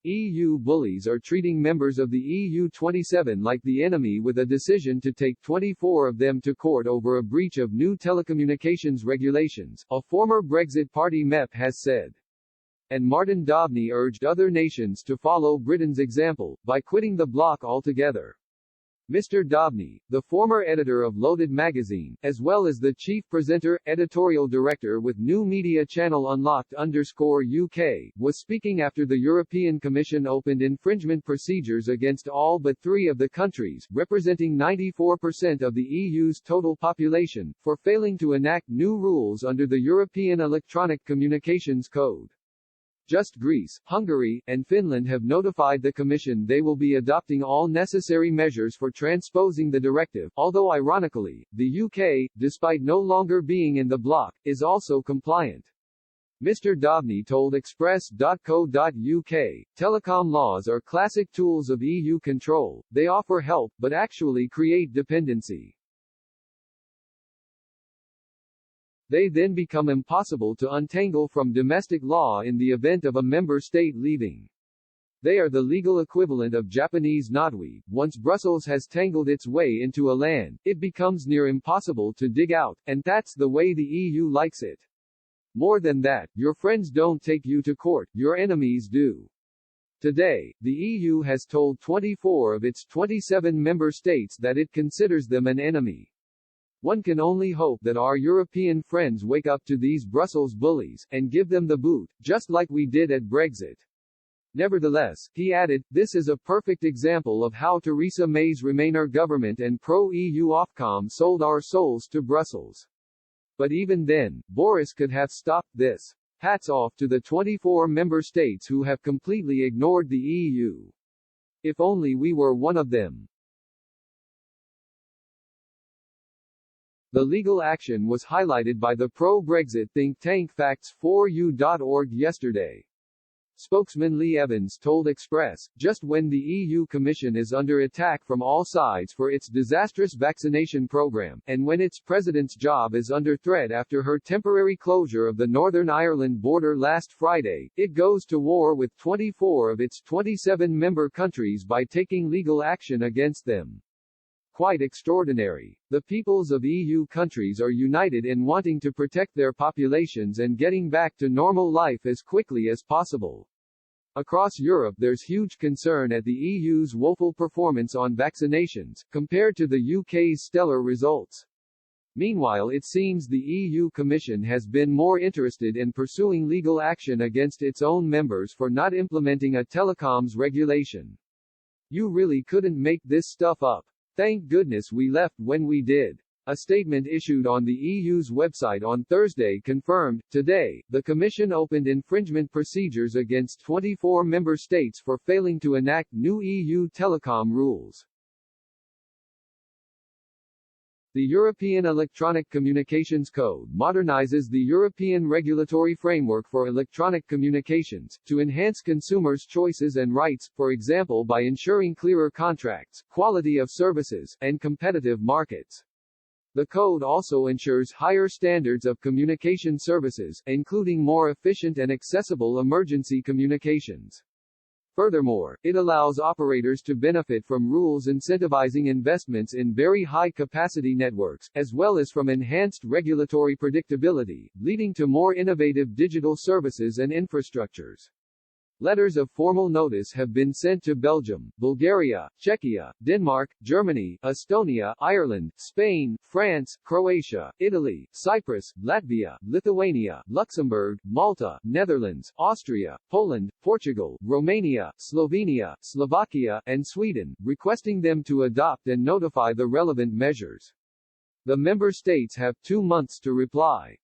EU bullies are treating members of the EU27 like the enemy with a decision to take 24 of them to court over a breach of new telecommunications regulations, a former Brexit Party MEP has said. And Martin Daubney urged other nations to follow Britain's example, by quitting the bloc altogether. Mr. Daubney, the former editor of Loaded magazine, as well as the chief presenter, editorial director with new media channel Unlocked_UK, was speaking after the European Commission opened infringement procedures against all but 3 of the countries, representing 94% of the EU's total population, for failing to enact new rules under the European Electronic Communications Code. Just Greece, Hungary, and Finland have notified the Commission they will be adopting all necessary measures for transposing the directive, although ironically, the UK, despite no longer being in the bloc, is also compliant. Mr. Daubney told Express.co.uk, telecom laws are classic tools of EU control, they offer help, but actually create dependency. They then become impossible to untangle from domestic law in the event of a member state leaving. They are the legal equivalent of Japanese knotweed. Once Brussels has tangled its way into a land, it becomes near impossible to dig out, and that's the way the EU likes it. More than that, your friends don't take you to court, your enemies do. Today, the EU has told 24 of its 27 member states that it considers them an enemy. One can only hope that our European friends wake up to these Brussels bullies, and give them the boot, just like we did at Brexit. Nevertheless, he added, this is a perfect example of how Theresa May's Remainer government and pro-EU Ofcom sold our souls to Brussels. But even then, Boris could have stopped this. Hats off to the 24 member states who have completely ignored the EU. If only we were one of them. The legal action was highlighted by the pro-Brexit think tank Facts4U.org yesterday. Spokesman Lee Evans told Express, just when the EU Commission is under attack from all sides for its disastrous vaccination program, and when its president's job is under threat after her temporary closure of the Northern Ireland border last Friday, it goes to war with 24 of its 27 member countries by taking legal action against them. Quite extraordinary. The peoples of EU countries are united in wanting to protect their populations and getting back to normal life as quickly as possible. Across Europe there's huge concern at the EU's woeful performance on vaccinations, compared to the UK's stellar results. Meanwhile, it seems the EU Commission has been more interested in pursuing legal action against its own members for not implementing a telecoms regulation. You really couldn't make this stuff up. Thank goodness we left when we did. A statement issued on the EU's website on Thursday confirmed, today, the Commission opened infringement procedures against 24 member states for failing to enact new EU telecom rules. The European Electronic Communications Code modernizes the European regulatory framework for electronic communications, to enhance consumers' choices and rights, for example by ensuring clearer contracts, quality of services, and competitive markets. The code also ensures higher standards of communication services, including more efficient and accessible emergency communications. Furthermore, it allows operators to benefit from rules incentivizing investments in very high-capacity networks, as well as from enhanced regulatory predictability, leading to more innovative digital services and infrastructures. Letters of formal notice have been sent to Belgium, Bulgaria, Czechia, Denmark, Germany, Estonia, Ireland, Spain, France, Croatia, Italy, Cyprus, Latvia, Lithuania, Luxembourg, Malta, Netherlands, Austria, Poland, Portugal, Romania, Slovenia, Slovakia, and Sweden, requesting them to adopt and notify the relevant measures. The member states have 2 months to reply.